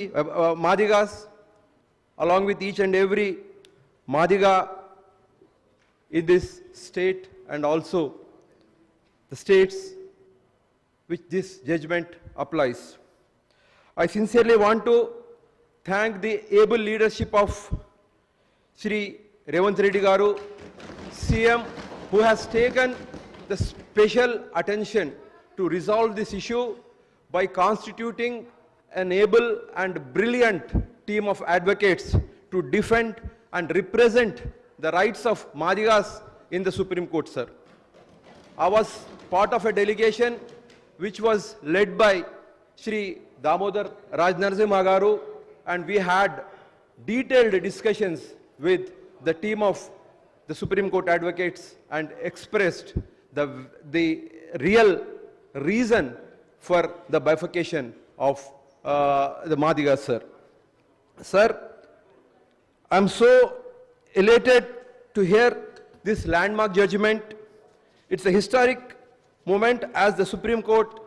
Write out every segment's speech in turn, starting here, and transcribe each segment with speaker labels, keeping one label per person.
Speaker 1: Madigas, along with each and every Madiga in this state and also the states which this judgment applies. I sincerely want to thank the able leadership of Shri Revanth Reddy Garu, CM, who has taken the special attention to resolve this issue by constituting an able and brilliant team of advocates to defend and represent the rights of Madigas in the Supreme Court, sir. I was part of a delegation which was led by Shri Damodar Rajnarasimha Garu, and we had detailed discussions with the team of the Supreme Court advocates and expressed the real reason for the bifurcation of the Madigas, sir. Sir, I'm so elated to hear this landmark judgment. It's a historic moment as the Supreme Court,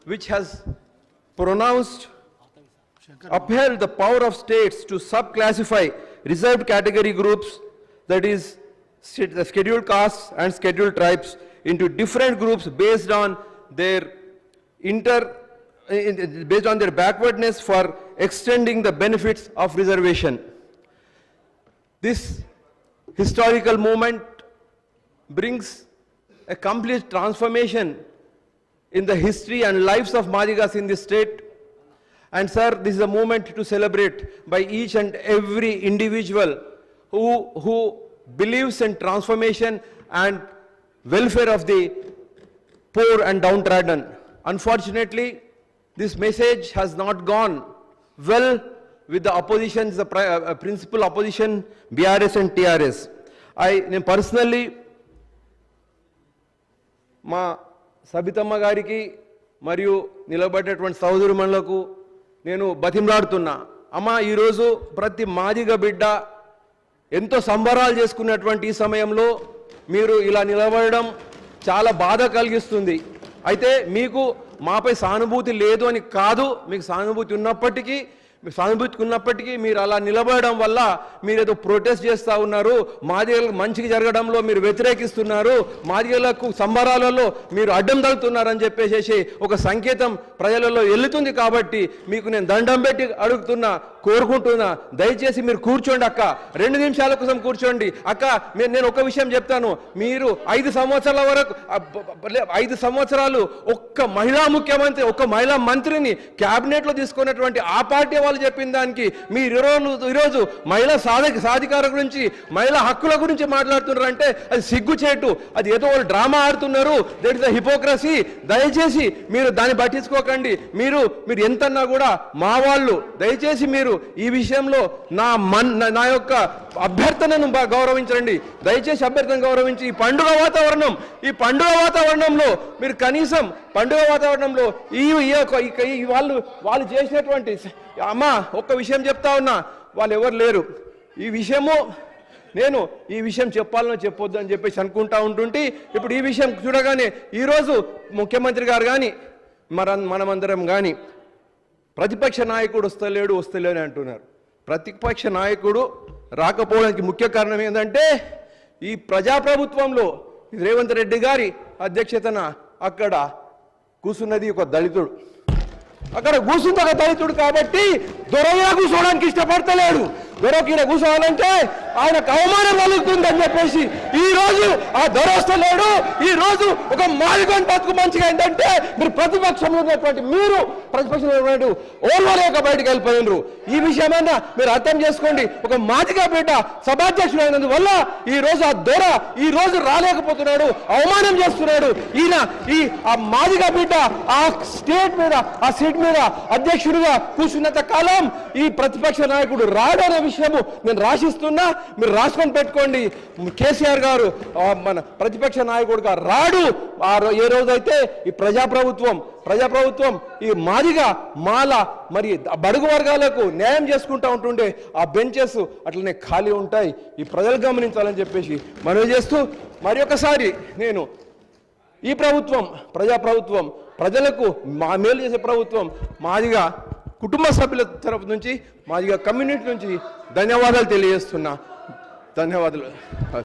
Speaker 1: which has pronounced, upheld the power of states to subclassify reserved category groups, that is, the scheduled castes and scheduled tribes, into different groups based on their backwardness for extending the benefits of reservation. This historical moment brings a complete transformation in the history and lives of Madigas in this state. And sir, this is a moment to celebrate by each and every individual who believes in transformation and welfare of the poor and downtrodden. Unfortunately, this message has not gone well with the opposition, the principal opposition, BRS and TRS. I personally, Ma Sabitamma Gariki, Mariu Nilabadetటువంటి సహోదరుమణులకు నేను బతిమలాడుతున్నా. అమ్మా, ఈరోజు ప్రతి మాదిగ బిడ్డ ఎంతో సంబరాలు చేసుకున్నటువంటి ఈ సమయంలో మీరు ఇలా నిలబడడం చాలా బాధ కలిగిస్తుంది. అయితే మీకు మాపై సానుభూతి లేదు అని కాదు, మీకు సానుభూతి ఉన్నప్పటికీ మీరు అలా నిలబడడం వల్ల మీరు ఏదో ప్రొటెస్ట్ చేస్తూ ఉన్నారు, మాదిగలకు మంచిగా జరగడంలో మీరు వ్యతిరేకిస్తున్నారు, మాదిగలకు సంబరాలలో మీరు అడ్డం తగులుతున్నారని చెప్పేసి ఒక సంకేతం ప్రజలలో వెళ్తుంది. కాబట్టి మీకు నేను దండం పెట్టి కోరుకుంటున్నా, దయచేసి మీరు కూర్చోండి అక్క, 2 నిమిషాల కోసం కూర్చోండి అక్క. నేను ఒక విషయం చెప్తాను, మీరు 5 సంవత్సరాల వరకు 5 సంవత్సరాలు ఒక్క మహిళా ముఖ్యమంత్రి, ఒక్క మహిళా మంత్రిని క్యాబినెట్లో తీసుకున్నటువంటి ఆ పార్టీ వాళ్ళు చెప్పిన దానికి మీరు ఈరోజు మహిళా సాధికార గురించి, మహిళా హక్కుల గురించి మాట్లాడుతున్నారంటే అది సిగ్గుచేటు, అది ఏదో వాళ్ళు డ్రామా ఆడుతున్నారు. That is the hypocrisy. దయచేసి మీరు దాన్ని పట్టించుకోకండి. మీరు ఎంతన్నా కూడా మా వాళ్ళు, దయచేసి మీరు ఈ విషయంలో నా యొక్క అభ్యర్థనను గౌరవించండి. దయచేసి అభ్యర్థన గౌరవించి ఈ పండుగ వాతావరణంలో మీరు కనీసం పండుగ వాతావరణంలో వాళ్ళు చేసినటువంటి, అమ్మా ఒక్క విషయం చెప్తా ఉన్నా, వాళ్ళు ఎవరు లేరు. నేను ఈ విషయం చెప్పాలనో చెప్పొద్దు అని చెప్పేసి అనుకుంటా ఉంటుంటే, ఇప్పుడు ఈ విషయం చూడగానే ఈరోజు ముఖ్యమంత్రి గారు కానీ మనమందరం కానీ ప్రతిపక్ష నాయకుడు వస్తలేడు అని అంటున్నారు. ప్రతిపక్ష నాయకుడు రాకపోవడానికి ముఖ్య కారణం ఏంటంటే, ఈ ప్రజాప్రభుత్వంలో రేవంత్ రెడ్డి గారి అధ్యక్షతన అక్కడ కూర్చున్నది ఒక దళితుడు. అక్కడ కూర్చుంది ఒక దళితుడు కాబట్టి దొరగా కూర్చోవడానికి ఇష్టపడతలేడు. దొరకీడ కూర్చోవాలంటే ఆయనకు అవమానం కలుగుతుందని చెప్పేసి ఈరోజు ఆ దొర వస్తలేడు. ఈరోజు ఒక మాదిగోని బతుకు మంచిగా ఏంటంటే, మీరు ప్రతిపక్షంలో ఉన్నటువంటి ప్రతిపక్షంలో ఉన్నటువంటి ఓర్వలేక బయటకు వెళ్ళిపోయినరు. ఈ విషయమైనా మీరు అర్థం చేసుకోండి. ఒక మాదిగా బిడ్డ సభాధ్యక్షుడు అయినందువల్ల ఈరోజు ఆ దొర ఈరోజు రాలేకపోతున్నాడు, అవమానం చేస్తున్నాడు. ఆ మాదిగా బిడ్డ ఆ స్టేట్ మీద, ఆ సీట్ మీద అధ్యక్షుడిగా కూర్చున్నంత కాలం ఈ ప్రతిపక్ష నాయకుడు రాడనే విషయము నేను రాసిస్తున్నా, మీరు రాసుకొని పెట్టుకోండి. కేసీఆర్ గారు మన ప్రతిపక్ష నాయకుడుగా రాడు. ఏ రోజైతే ఈ ప్రజాప్రభుత్వం ఈ మాదిగా మరి బడుగు వర్గాలకు న్యాయం చేసుకుంటూ ఉంటుండే ఆ బెంచెస్ అట్లనే ఖాళీ ఉంటాయి. ఈ ప్రజలు గమనించాలని చెప్పేసి మనవి చేస్తూ, మరి ఒకసారి నేను ఈ ప్రజాప్రభుత్వం ప్రజలకు మేలు చేసే ప్రభుత్వం మాదిగా కుటుంబ సభ్యుల తరపు నుంచి మాదిగ కమ్యూనిటీ నుంచి ధన్యవాదాలు తెలియజేస్తున్నా. ధన్యవాదాలు.